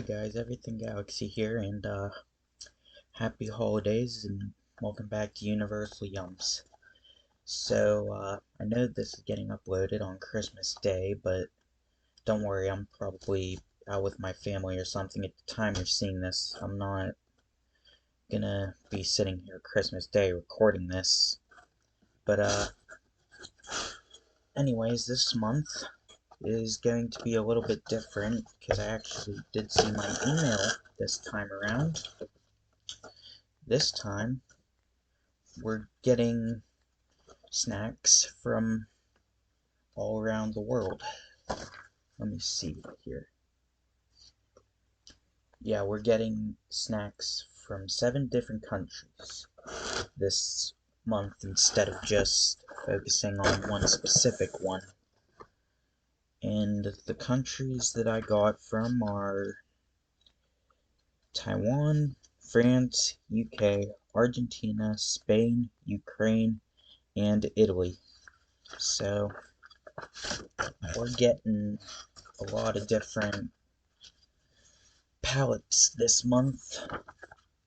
Hi guys, Everything Galaxy here, and happy holidays and welcome back to Universal Yums. I know this is getting uploaded on Christmas Day, but don't worry, I'm probably out with my family or something at the time you're seeing this. I'm not gonna be sitting here Christmas Day recording this. But anyways, this month is going to be a little bit different because I actually did see my email this time around. This time, we're getting snacks from all around the world. Let me see here. Yeah, we're getting snacks from 7 different countries this month instead of just focusing on one specific one. And the countries that I got from are Taiwan, France, UK, Argentina, Spain, Ukraine, and Italy. So we're getting a lot of different palettes this month.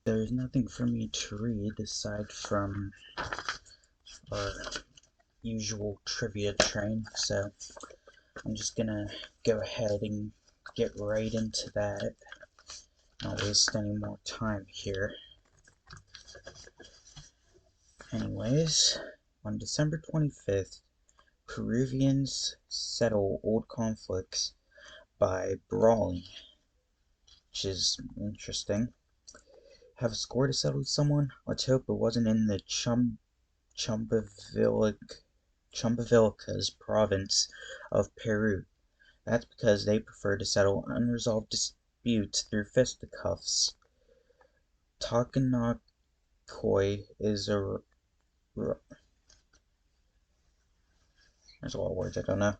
There's nothing for me to read aside from our usual trivia train, so I'm just gonna go ahead and get right into that. Not waste any more time here. Anyways, on December 25th, Peruvians settle old conflicts by brawling, which is interesting. Have a score to settle with someone? Let's hope it wasn't in the Chumbavilica's province of Peru. That's because they prefer to settle unresolved disputes through fisticuffs. Takanakoi is a... There's a lot of words I don't know.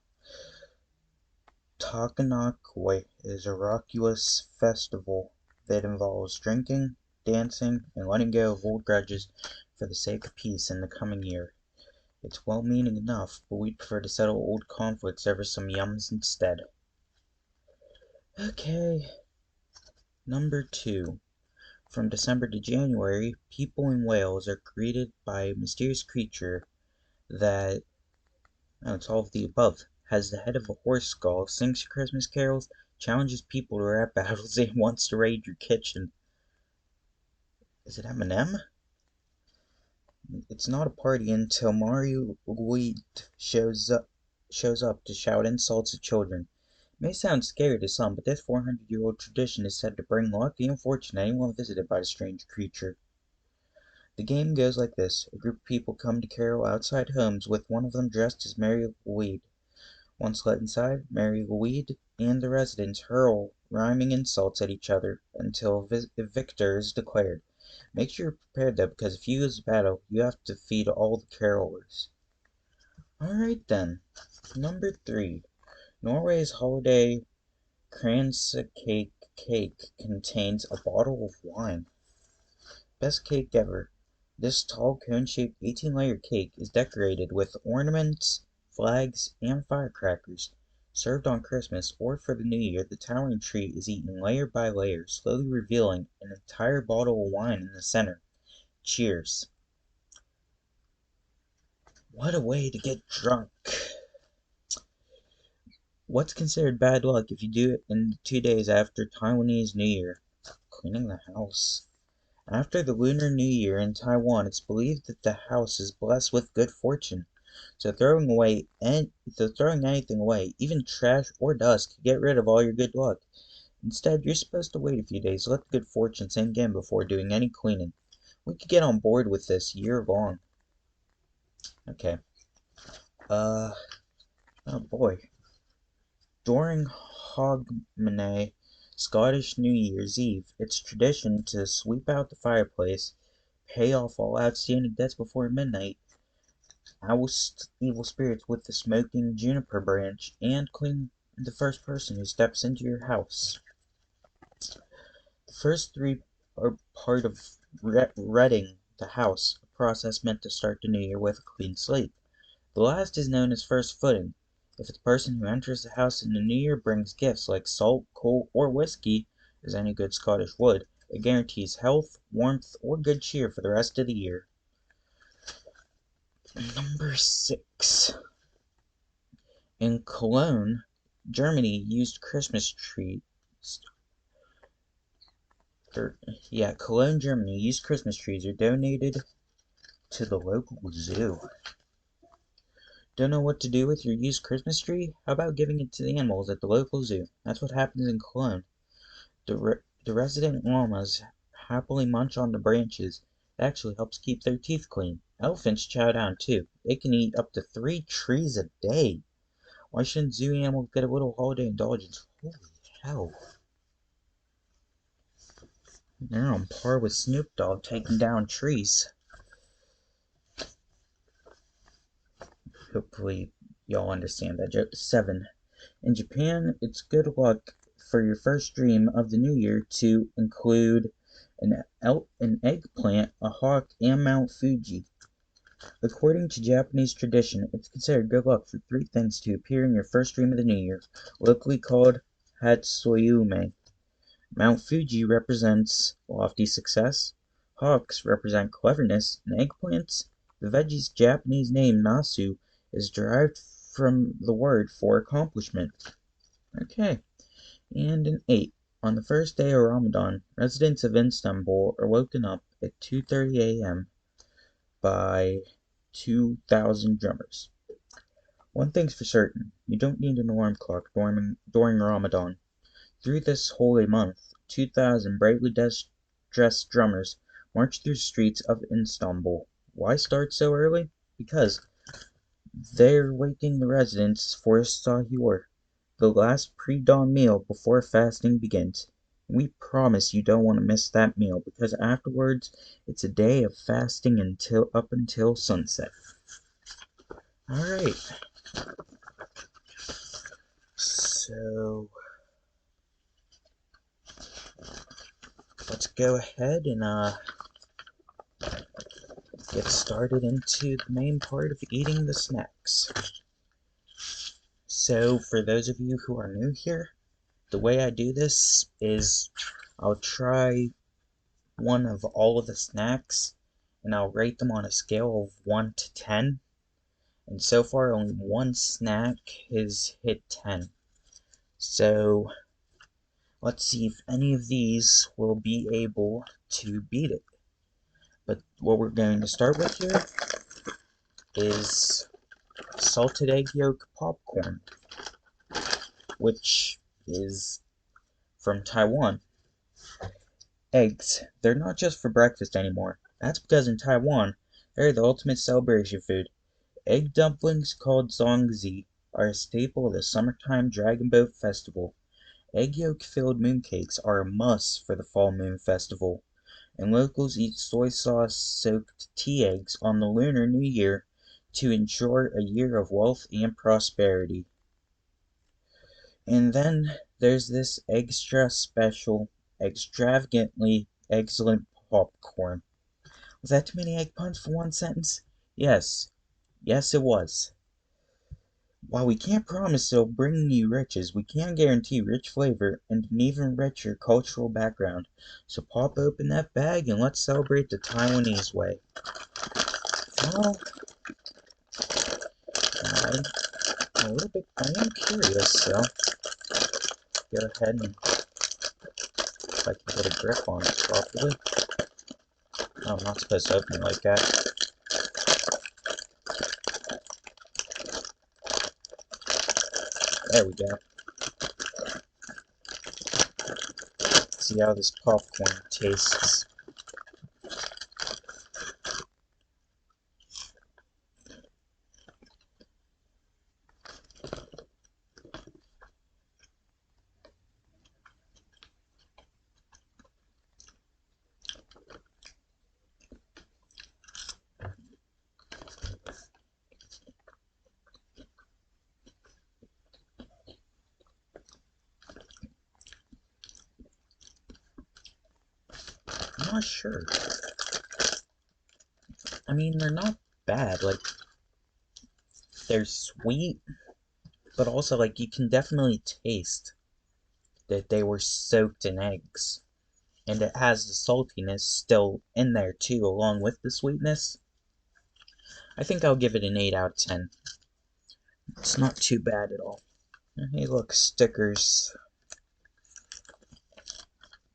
Takanakoi is a raucous festival that involves drinking, dancing, and letting go of old grudges for the sake of peace in the coming year. It's well-meaning enough, but we'd prefer to settle old conflicts over some yums instead. Okay. Number 2. From December to January, people in Wales are greeted by a mysterious creature that, it's all of the above, has the head of a horse skull, sings Christmas carols, challenges people to rap battles, and wants to raid your kitchen. Is it Eminem? It's not a party until Mario Luigi shows up to shout insults at children. It may sound scary to some, but this 400-year-old tradition is said to bring luck and fortune to anyone visited by the strange creature. The game goes like this. A group of people come to carol outside homes with one of them dressed as Mary Louise. Once let inside, Mary Louise and the residents hurl rhyming insults at each other until a victor is declared. Make sure you're prepared though, because if you lose the battle, you have to feed all the carolers. Alright then. Number 3. Norway's holiday Kransekake cake contains a bottle of wine. Best cake ever. This tall cone-shaped 18-layer cake is decorated with ornaments, flags, and firecrackers. Served on Christmas or for the New Year, the towering treat is eaten layer by layer, slowly revealing an entire bottle of wine in the center. Cheers. What a way to get drunk. What's considered bad luck if you do it in the 2 days after Taiwanese New Year? Cleaning the house. After the Lunar New Year in Taiwan, it's believed that the house is blessed with good fortune. So throwing anything away, even trash or dust, can get rid of all your good luck. Instead, you're supposed to wait a few days, let the good fortune sink in before doing any cleaning. We could get on board with this year long. Okay. Oh boy. During Hogmanay, Scottish New Year's Eve, it's tradition to sweep out the fireplace, pay off all outstanding debts before midnight, oust evil spirits with the smoking juniper branch, and clean the first person who steps into your house. The first 3 are part of redding the house, a process meant to start the new year with a clean slate. The last is known as first footing. If the person who enters the house in the new year brings gifts like salt, coal, or whiskey, as any good Scottish would. It guarantees health, warmth, or good cheer for the rest of the year. Number 6. In Cologne, Germany, used Christmas trees. Cologne, Germany, used Christmas trees are donated to the local zoo. Don't know what to do with your used Christmas tree? How about giving it to the animals at the local zoo? That's what happens in Cologne. The resident llamas happily munch on the branches. It actually helps keep their teeth clean. Elephants chow down too. They can eat up to 3 trees a day. Why shouldn't zoo animals get a little holiday indulgence? Holy hell. They're on par with Snoop Dogg taking down trees. Hopefully y'all understand that joke. 7. In Japan, it's good luck for your first dream of the new year to include an eggplant, a hawk, and Mount Fuji. According to Japanese tradition, it's considered good luck for 3 things to appear in your first dream of the new year, locally called Hatsuyume. Mount Fuji represents lofty success, hawks represent cleverness, and eggplants, the veggie's Japanese name nasu, is derived from the word for accomplishment. Okay, and an 8. On the first day of Ramadan, residents of Istanbul are woken up at 2:30 a.m. by 2,000 drummers. One thing's for certain, you don't need an alarm clock during Ramadan. Through this holy month, 2,000 brightly dressed drummers march through the streets of Istanbul. Why start so early? Because they're waking the residents for Sahur, the last pre-dawn meal before fasting begins. We promise you don't want to miss that meal, because afterwards it's a day of fasting up until sunset. Alright. So let's go ahead and get started into the main part of eating the snacks. So for those of you who are new here, the way I do this is I'll try one of all of the snacks and I'll rate them on a scale of 1 to 10. And so far only one snack has hit 10. So let's see if any of these will be able to beat it. But what we're going to start with here is salted egg yolk popcorn, which is from Taiwan. Eggs, they're not just for breakfast anymore. That's because in Taiwan, they're the ultimate celebration food. Egg dumplings, called zongzi, are a staple of the summertime Dragon Boat Festival. Egg yolk-filled mooncakes are a must for the Fall Moon Festival, and locals eat soy sauce-soaked tea eggs on the Lunar New Year to ensure a year of wealth and prosperity. And then there's this extra special, extravagantly excellent popcorn. Was that too many egg puns for one sentence? Yes. Yes, it was. While we can't promise it'll bring you riches, we can guarantee rich flavor and an even richer cultural background. So pop open that bag and let's celebrate the Taiwanese way. Well, I'm a little bit, I am curious, so go ahead and if I can get a grip on it properly. Oh, I'm not supposed to open it like that. There we go. See how this popcorn tastes. I'm not sure. I mean, they're not bad. Like, they're sweet, but also, like, you can definitely taste that they were soaked in eggs. And it has the saltiness still in there too, along with the sweetness. I think I'll give it an 8 out of 10. It's not too bad at all. Hey, look, stickers.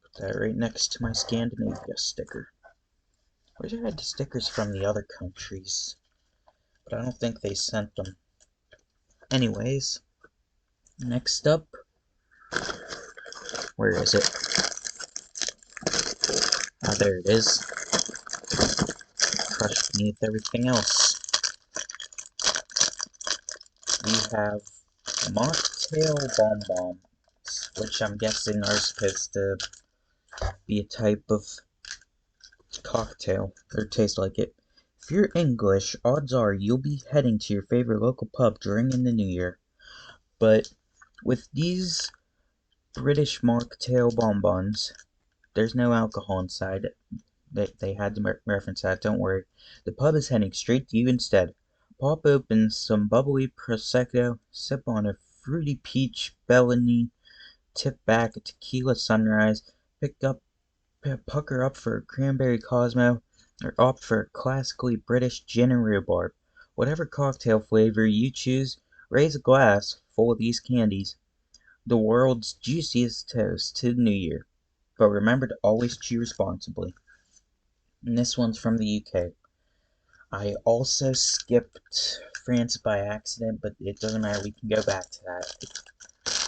Put that right next to my Scandinavia sticker. I wish I had the stickers from the other countries, but I don't think they sent them. Anyways, next up, where is it? Ah, there it is. Crushed beneath everything else. We have mocktail bonbons, which I'm guessing are supposed to be a type of cocktail, or taste like it. If you're English, odds are you'll be heading to your favorite local pub during the new year. But with these British mocktail bonbons, there's no alcohol inside. They had to reference that, don't worry. The pub is heading straight to you instead. Pop open some bubbly Prosecco, sip on a fruity peach Bellini, tip back a tequila sunrise, pucker up for a cranberry Cosmo, or opt for a classically British gin and rhubarb. Whatever cocktail flavor you choose, raise a glass full of these candies. The world's juiciest toast to the new year. But remember to always chew responsibly. And this one's from the UK. I also skipped France by accident, but it doesn't matter, we can go back to that.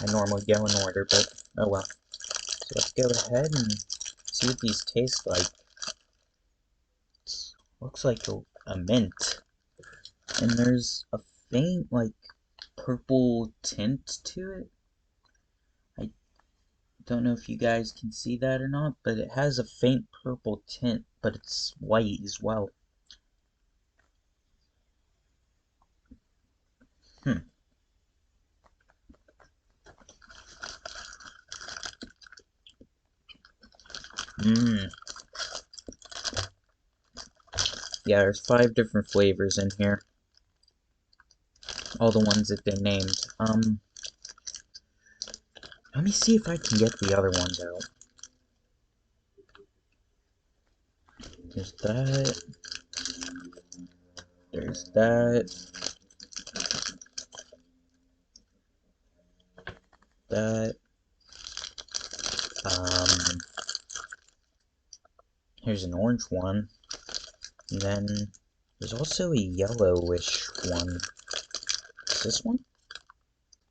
I normally go in order, but oh well. So let's go ahead and see what these taste like. It looks like a mint. And there's a faint, like, purple tint to it. I don't know if you guys can see that or not, but it has a faint purple tint, but it's white as well. Mmm. Yeah, there's 5 different flavors in here. All the ones that they named. Let me see if I can get the other ones out. There's that. There's that. That. Here's an orange one. And then there's also a yellowish one. Is this one?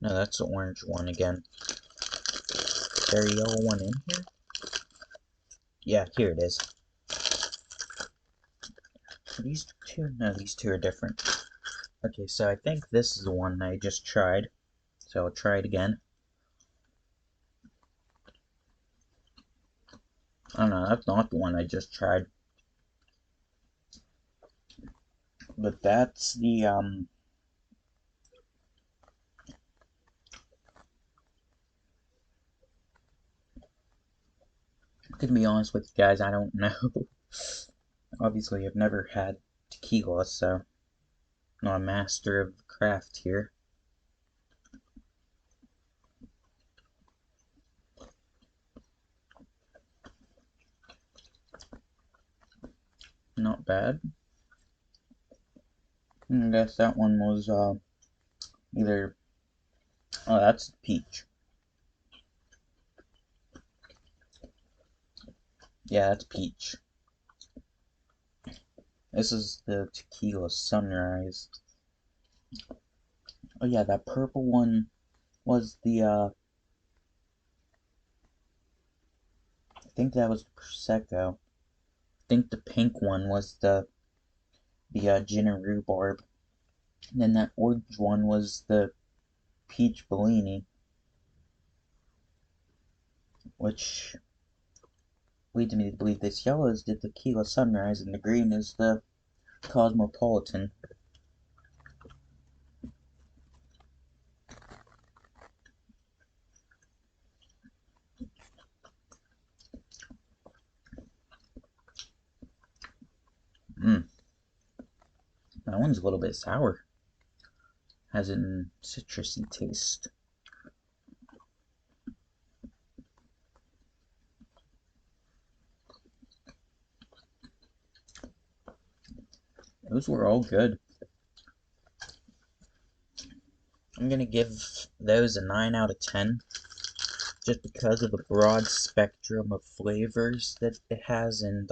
No, that's the orange one again. Is there a yellow one in here? Yeah, here it is. Are these two? No, these two are different. Okay, so I think this is the one I just tried. So I'll try it again. Oh no, that's not the one I just tried. But that's the, to be honest with you guys, I don't know. Obviously, I've never had tequila, so I'm not a master of the craft here. Not bad. I guess that one was, either... Oh, that's peach. Yeah, that's peach. This is the tequila sunrise. Oh yeah, that purple one was the, I think that was the Prosecco. I think the pink one was the gin and rhubarb. And then that orange one was the peach Bellini, which leads me to believe this yellow is the tequila sunrise and the green is the cosmopolitan. Mmm, that one's a little bit sour. Has a citrusy taste. Those were all good. I'm gonna give those a 9 out of 10, just because of the broad spectrum of flavors that it has, and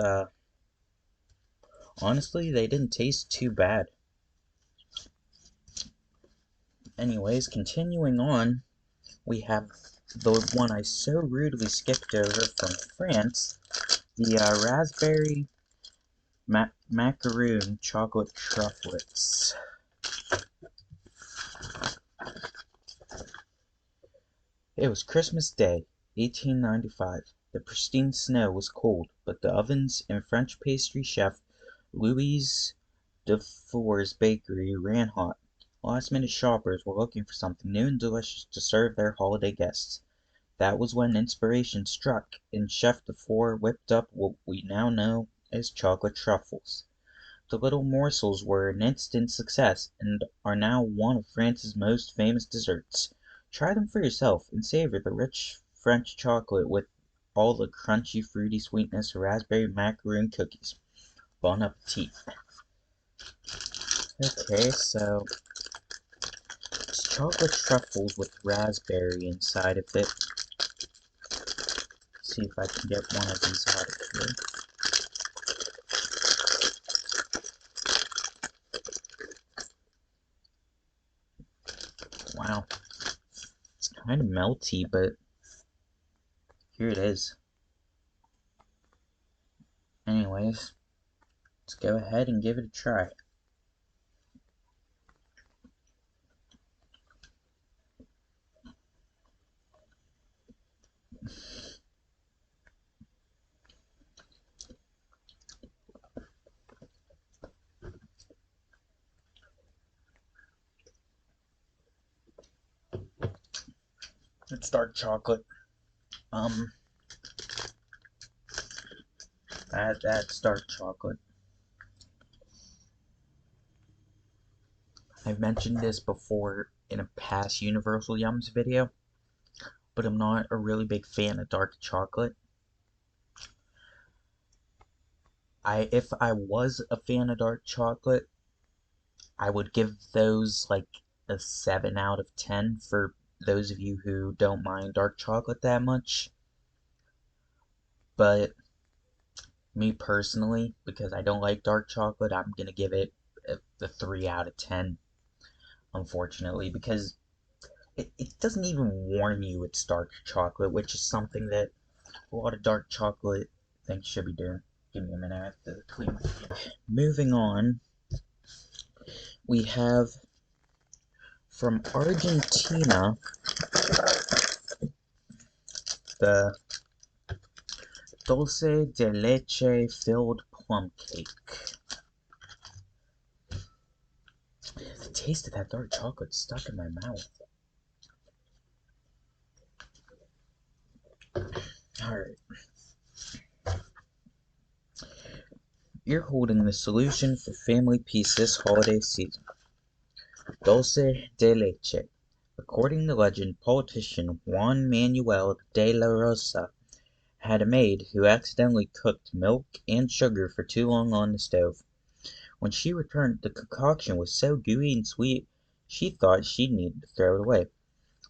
honestly, they didn't taste too bad. Anyways, continuing on, we have the one I so rudely skipped over from France, the raspberry macaroon chocolate trufflets. It was Christmas Day, 1895. The pristine snow was cold, but the ovens in French pastry chef Louis Dufour's bakery ran hot. Last-minute shoppers were looking for something new and delicious to serve their holiday guests. That was when inspiration struck, and Chef Dufour whipped up what we now know as chocolate truffles. The little morsels were an instant success, and are now one of France's most famous desserts. Try them for yourself, and savor the rich French chocolate with all the crunchy, fruity sweetness of raspberry macaroon cookies. Bon appetit. Okay, so it's chocolate truffles with raspberry inside of it. Let's see if I can get one of these out of here. Wow, it's kind of melty, but here it is. Anyways, let's go ahead and give it a try. It's dark chocolate. That's dark chocolate. I've mentioned this before in a past Universal Yums video, but I'm not a really big fan of dark chocolate. If I was a fan of dark chocolate, I would give those like a 7 out of 10 for those of you who don't mind dark chocolate that much. But me personally, because I don't like dark chocolate, I'm gonna give it a 3 out of 10, unfortunately, because it doesn't even warn you it's dark chocolate, which is something that a lot of dark chocolate things should be doing. Give me a minute, I have to clean my teeth. Moving on, we have from Argentina the dulce de leche filled plum cake. The taste of that dark chocolate stuck in my mouth. Alright. You're holding the solution for family peace this holiday season. Dulce de leche. According to legend, politician Juan Manuel de la Rosa had a maid who accidentally cooked milk and sugar for too long on the stove. When she returned, the concoction was so gooey and sweet, she thought she'd need to throw it away.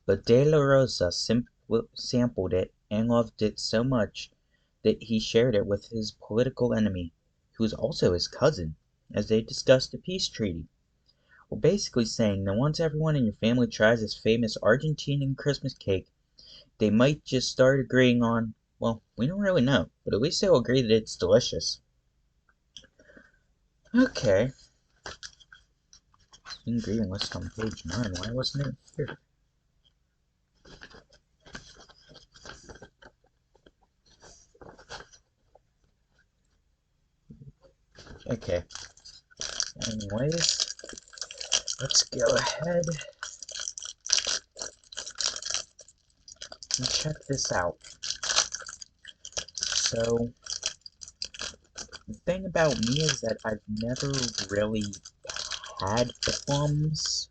But De La Rosa sampled it and loved it so much that he shared it with his political enemy, who was also his cousin, as they discussed a peace treaty. We're basically saying that once everyone in your family tries this famous Argentinian Christmas cake, they might just start agreeing on, well, we don't really know, but at least they'll agree that it's delicious. Okay. Ingredient list on page 9. Why wasn't it here? Okay. Anyways, let's go ahead and check this out. So, the thing about me is that I've never really had plums.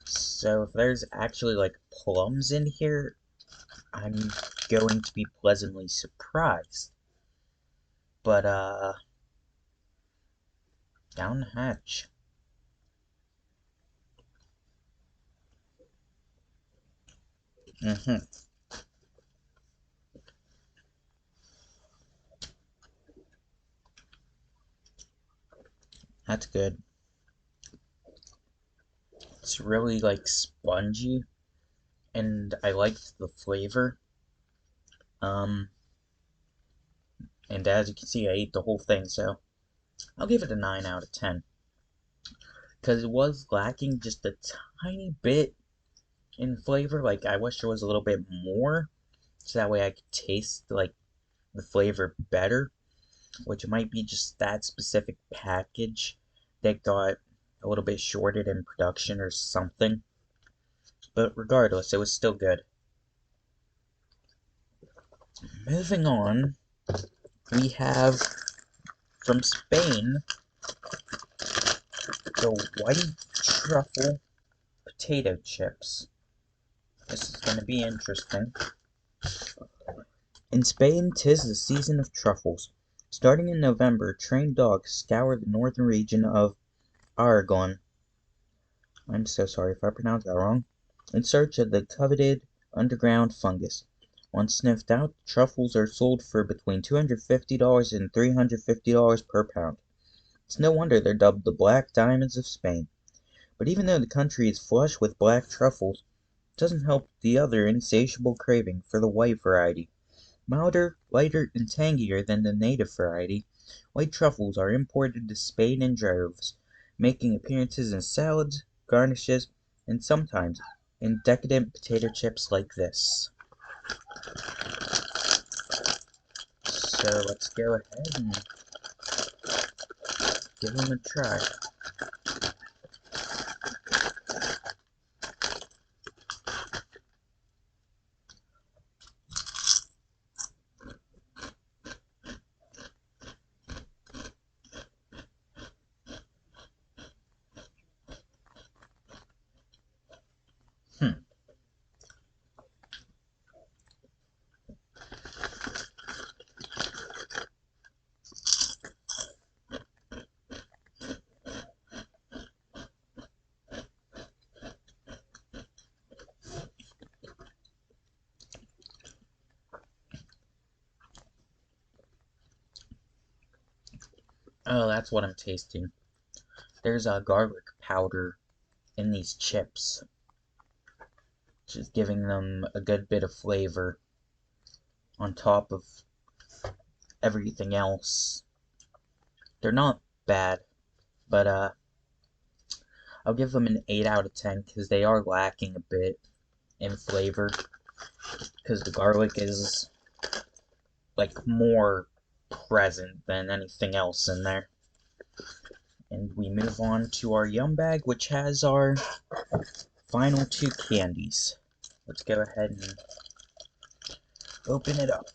So if there's actually like plums in here, I'm going to be pleasantly surprised. But Down the hatch. Mm-hmm. That's good. It's really like spongy, and I liked the flavor. Um, and as you can see, I ate the whole thing, so I'll give it a 9 out of 10. Because it was lacking just a tiny bit in flavor. Like, I wish there was a little bit more, so that way I could taste, like, the flavor better. Which might be just that specific package that got a little bit shorted in production or something. But regardless, it was still good. Moving on, we have from Spain the white truffle potato chips. This is going to be interesting. In Spain, 'tis the season of truffles. Starting in November, trained dogs scour the northern region of Aragon. I'm so sorry if I pronounced that wrong. In search of the coveted underground fungus. Once sniffed out, truffles are sold for between $250 and $350 per pound. It's no wonder they're dubbed the Black Diamonds of Spain. But even though the country is flush with black truffles, it doesn't help the other insatiable craving for the white variety. Milder, lighter, and tangier than the native variety, white truffles are imported to Spain in droves, making appearances in salads, garnishes, and sometimes in decadent potato chips like this. So let's go ahead and give them a try. Hmm. Oh, that's what I'm tasting. There's a garlic powder in these chips, which is giving them a good bit of flavor on top of everything else. They're not bad, but I'll give them an 8 out of 10 because they are lacking a bit in flavor because the garlic is like more present than anything else in there. And we move on to our yum bag, which has our final two candies. Let's go ahead and open it up.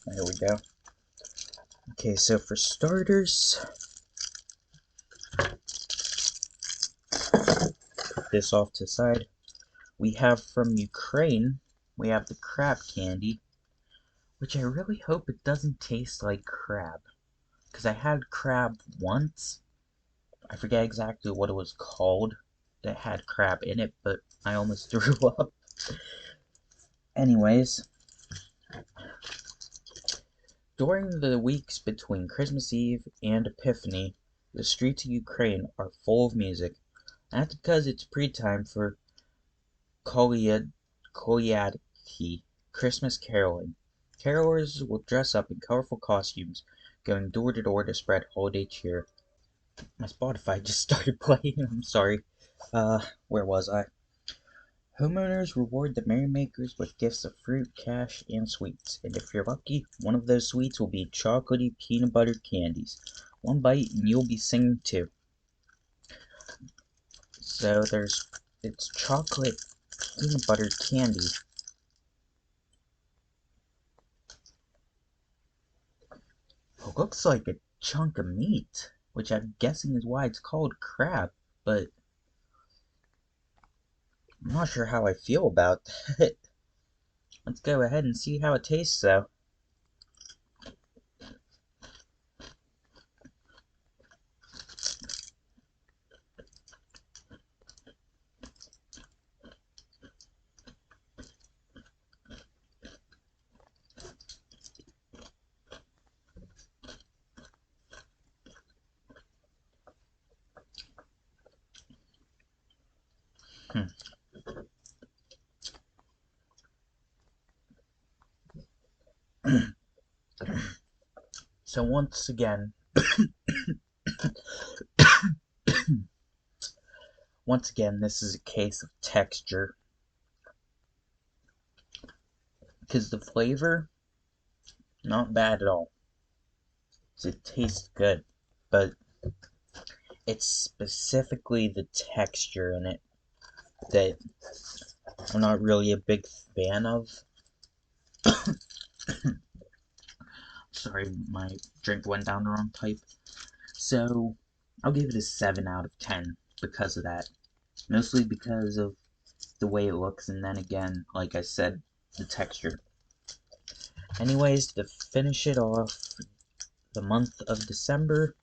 There we go. Okay, so for starters, put this off to the side. We have from Ukraine, we have the crab candy, which I really hope it doesn't taste like crab. Because I had crab once. I forget exactly what it was called that had crab in it, but I almost threw up. Anyways, during the weeks between Christmas Eve and Epiphany, the streets of Ukraine are full of music. That's because it's pre-time for Kolyadki, Christmas caroling. Carolers will dress up in colorful costumes, going door to door to spread holiday cheer. My Spotify just started playing. I'm sorry. Where was I? Homeowners reward the merrymakers with gifts of fruit, cash, and sweets. And if you're lucky, one of those sweets will be chocolatey peanut butter candies. One bite and you'll be singing too. So it's chocolate peanut butter candy. It looks like a chunk of meat, which I'm guessing is why it's called crab. But I'm not sure how I feel about that. Let's go ahead and see how it tastes, though. So once again, this is a case of texture. Because the flavor, not bad at all. It tastes good, but it's specifically the texture in it that I'm not really a big fan of. Sorry, my drink went down the wrong pipe. So, I'll give it a 7 out of 10 because of that. Mostly because of the way it looks, and then again, like I said, the texture. Anyways, to finish it off, the month of December,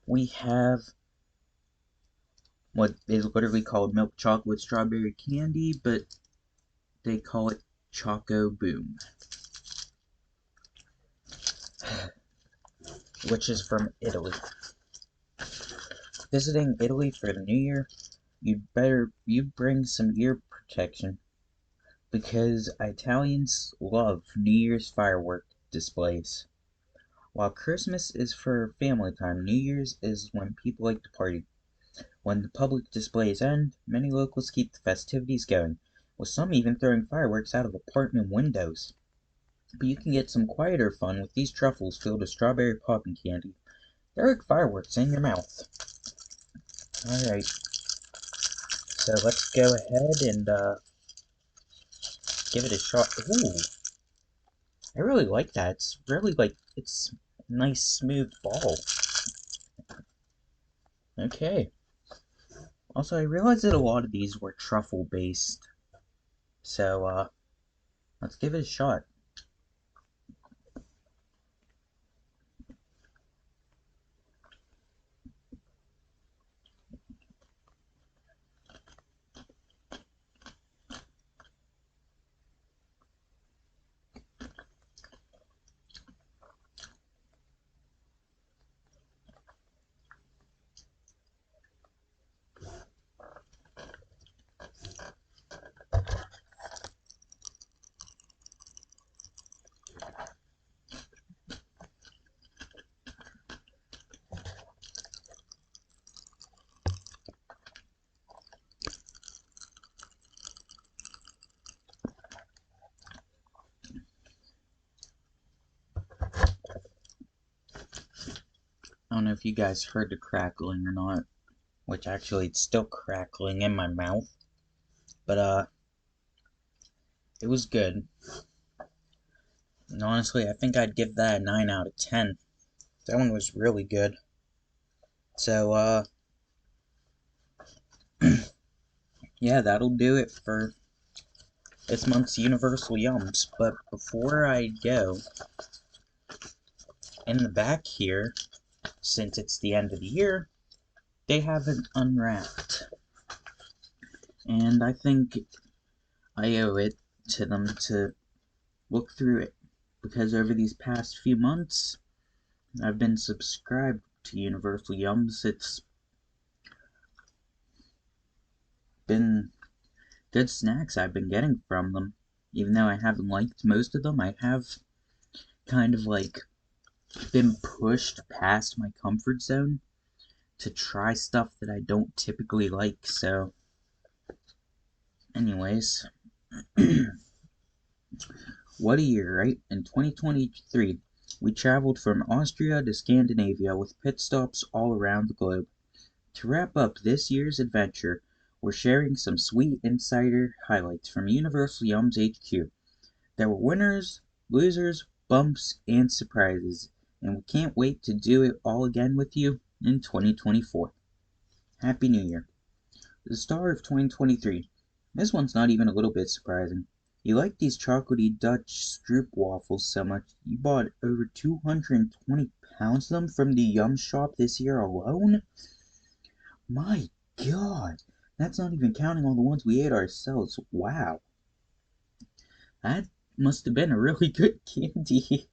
we have what is literally called milk chocolate strawberry candy, but they call it Choco Boom, which is from Italy. Visiting Italy for the New Year, you'd bring some ear protection, because Italians love New Year's firework displays. While Christmas is for family time, New Year's is when people like to party. When the public displays end, many locals keep the festivities going, with some even throwing fireworks out of apartment windows. But you can get some quieter fun with these truffles filled with strawberry popping candy. They're like fireworks in your mouth. Alright, so let's go ahead and give it a shot. Ooh, I really like that. It's really it's a nice smooth ball. Okay. Also, I realized that a lot of these were truffle based. So, let's give it a shot. I don't know if you guys heard the crackling or not, which actually it's still crackling in my mouth. But, it was good. And honestly, I think I'd give that a 9 out of 10. That one was really good. So, yeah, that'll do it for this month's Universal Yums. But before I go, in the back here, since it's the end of the year, they haven't unwrapped. And I think I owe it to them to look through it, because over these past few months, I've been subscribed to Universal Yums. It's been good snacks I've been getting from them. Even though I haven't liked most of them, I have kind of been pushed past my comfort zone to try stuff that I don't typically like. So, anyways, what a year, right? In 2023, we traveled from Austria to Scandinavia with pit stops all around the globe. To wrap up this year's adventure, we're sharing some sweet insider highlights from Universal Yums HQ. There were winners, losers, bumps, and surprises, and we can't wait to do it all again with you in 2024. Happy New Year! The star of 2023 This one's not even a little bit surprising. You like these chocolatey Dutch stroopwafels so much, you bought over 220 pounds of them from the Yum shop this year alone? My God, that's not even counting all the ones we ate ourselves. Wow. That must have been a really good candy.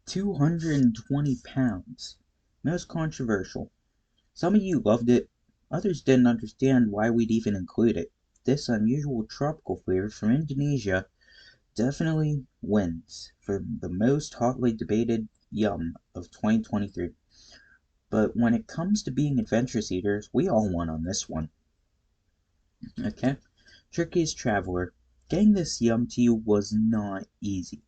220 pounds. Most controversial. Some of you loved it, others didn't understand why we'd even include it. This unusual tropical flavor from Indonesia definitely wins for the most hotly debated Yum of 2023. But when it comes to being adventurous eaters, we all won on this one. Okay? Trickiest traveler. Getting this Yum to you was not easy.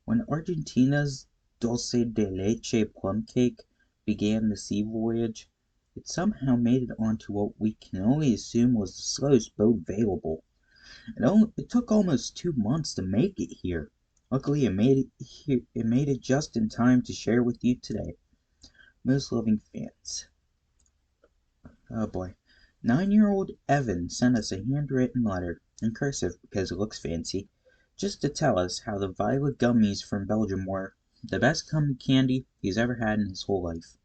When Argentina's dulce de leche plum cake began the sea voyage, it somehow made it onto what we can only assume was the slowest boat available. It took almost 2 months to make it here. Luckily, it made it just in time to share with you today. Most loving fans. Oh boy. 9-year-old Evan sent us a handwritten letter, in cursive because it looks fancy, just to tell us how the violet gummies from Belgium were the best gummy candy he's ever had in his whole life.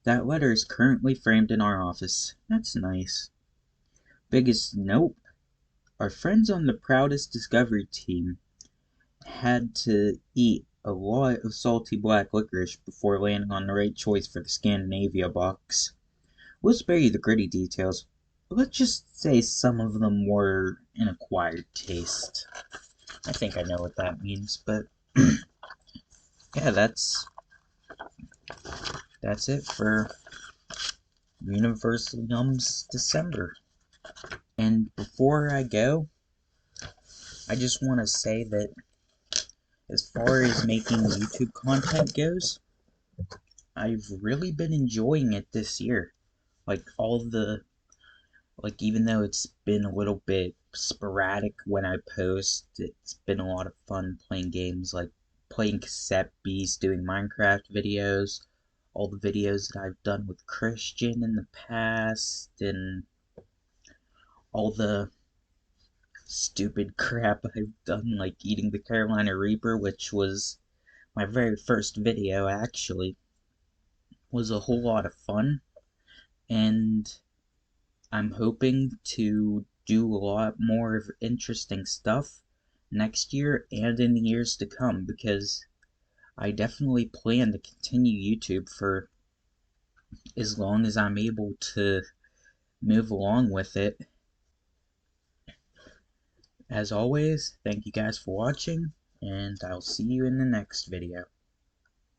That letter is currently framed in our office. That's nice. Biggest nope. Our friends on the Proudest Discovery team had to eat a lot of salty black licorice before landing on the right choice for the Scandinavia box. We'll spare you the gritty details, but let's just say some of them were an acquired taste. I think I know what that means, but yeah, that's it for Universal Yum's December. And before I go, I just want to say that as far as making YouTube content goes, I've really been enjoying it this year. Even though it's been a little bit sporadic when I post, it's been a lot of fun playing games, like playing Cassette Beast, doing Minecraft videos, all the videos that I've done with Christian in the past, and all the stupid crap I've done, like eating the Carolina Reaper, which was my very first video, actually. Was a whole lot of fun, and I'm hoping to do a lot more of interesting stuff next year and in the years to come, because I definitely plan to continue YouTube for as long as I'm able to move along with it. As always, thank you guys for watching, and I'll see you in the next video.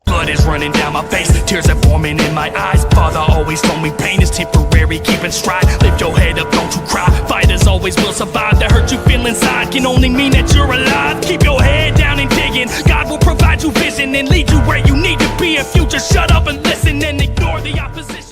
Blood is running down my face, tears are forming in my eyes. Father always told me pain is temporary, keep in stride. Lift your head up, don't you cry. Fighters always will survive. The hurt you feel inside can only mean that you're alive. Keep your head down and digging. God will provide you vision and lead you where you need to be. If you just shut up and listen and ignore the opposition.